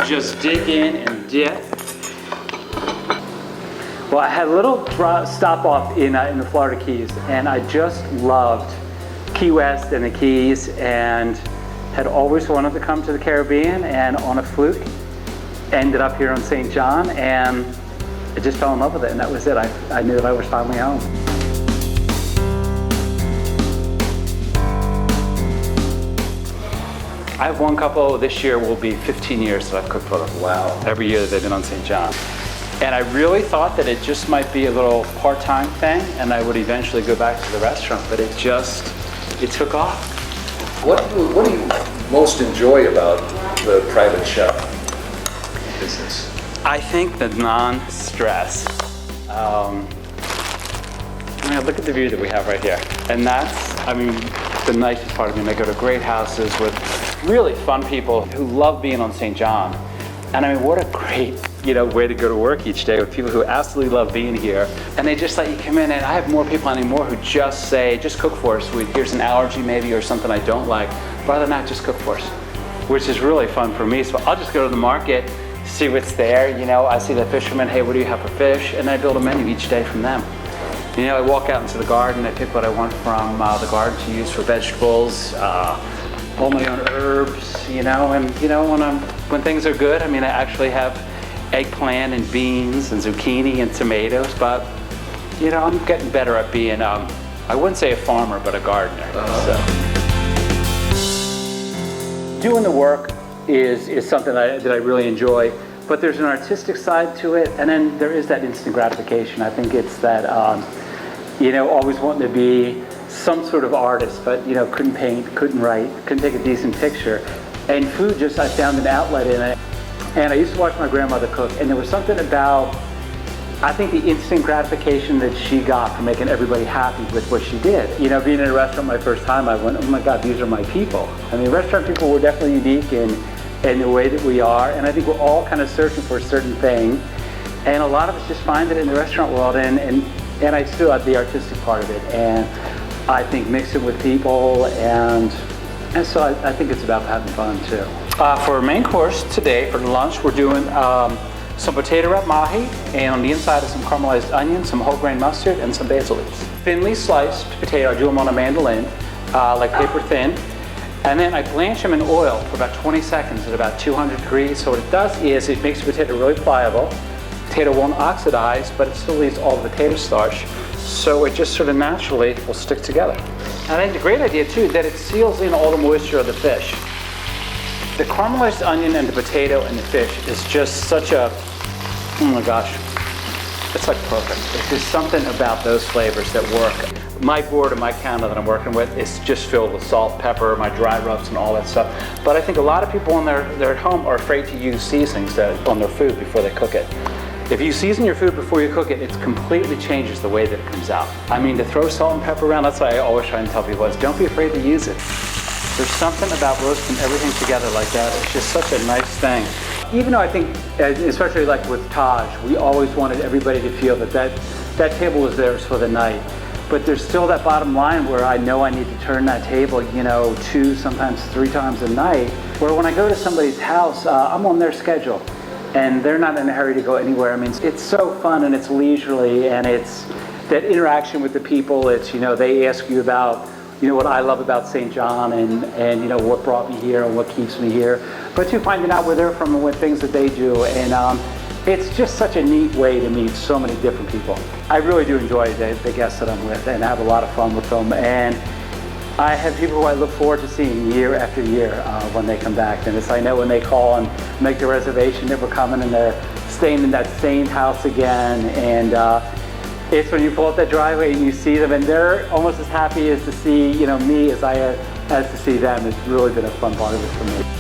just dig in and dip. Well, I had a little stop off in the Florida Keys, and I just loved Key West and the Keys, and had always wanted to come to the Caribbean, and on a fluke, ended up here on St. John, and I just fell in love with it, and that was it. I knew that I was finally home. I have one couple, this year will be 15 years that I've cooked for them. Wow. Every year that they've been on St. John. And I really thought that it just might be a little part-time thing, and I would eventually go back to the restaurant, but it took off. What do you most enjoy about the private chef business? I think the non-stress. Look at the view that we have right here. And that's, the nicest part of me. I go to great houses with really fun people who love being on St. John. And what a great, way to go to work each day with people who absolutely love being here. And they just let you come in, and I have more people anymore who just say, just cook for us. Here's an allergy maybe or something I don't like. Rather than not, just cook for us, which is really fun for me. So I'll just go to the market, see what's there. I see the fishermen, hey, what do you have for fish? And I build a menu each day from them. I walk out into the garden, I pick what I want from the garden to use for vegetables, all my own herbs, and when things are good, I actually have eggplant and beans and zucchini and tomatoes, but I'm getting better at being, I wouldn't say a farmer, but a gardener. So. Doing the work is something that I really enjoy, but there's an artistic side to it, and then there is that instant gratification. I think it's that, always wanting to be some sort of artist, but couldn't paint, couldn't write, couldn't take a decent picture. And food I found an outlet in it. And I used to watch my grandmother cook, and there was something about, I think, the instant gratification that she got from making everybody happy with what she did. Being in a restaurant my first time, I went, oh my God, these are my people. Restaurant people were definitely unique in the way that we are, and I think we're all kind of searching for a certain thing. And a lot of us just find it in the restaurant world, and I still have the artistic part of it. And I think mixing with people, and so I think it's about having fun too. For our main course today, for lunch, we're doing some potato wrapped mahi, and on the inside is some caramelized onion, some whole grain mustard, and some basil leaves. Thinly sliced potato, I do them on a mandolin, like paper thin, and then I blanch them in oil for about 20 seconds at about 200 degrees. So what it does is it makes the potato really pliable. Potato won't oxidize, but it still leaves all the potato starch, so it just sort of naturally will stick together. And I think the great idea too, that it seals in all the moisture of the fish. The caramelized onion and the potato and the fish is just such a, oh my gosh, it's like perfect. There's just something about those flavors that work. My board and my counter that I'm working with is just filled with salt, pepper, my dry rubs and all that stuff. But I think a lot of people when they're at home are afraid to use seasonings on their food before they cook it. If you season your food before you cook it, it completely changes the way that it comes out. To throw salt and pepper around, that's why I always try and tell people is don't be afraid to use it. There's something about roasting everything together like that. It's just such a nice thing. Even though I think, especially like with Taj, we always wanted everybody to feel that table was theirs for the night. But there's still that bottom line where I know I need to turn that table, 2, sometimes 3 times a night. Where when I go to somebody's house, I'm on their schedule. And they're not in a hurry to go anywhere. It's so fun and it's leisurely, and it's that interaction with the people. It's, they ask you about, what I love about St. John and what brought me here and what keeps me here. But too, finding out where they're from and what things that they do. And it's just such a neat way to meet so many different people. I really do enjoy the guests that I'm with and have a lot of fun with them. And I have people who I look forward to seeing year after year when they come back. And I know when they call and make the reservation that we're coming and they're staying in that same house again. And it's when you pull up that driveway and you see them and they're almost as happy as to see me as I as to see them. It's really been a fun part of it for me.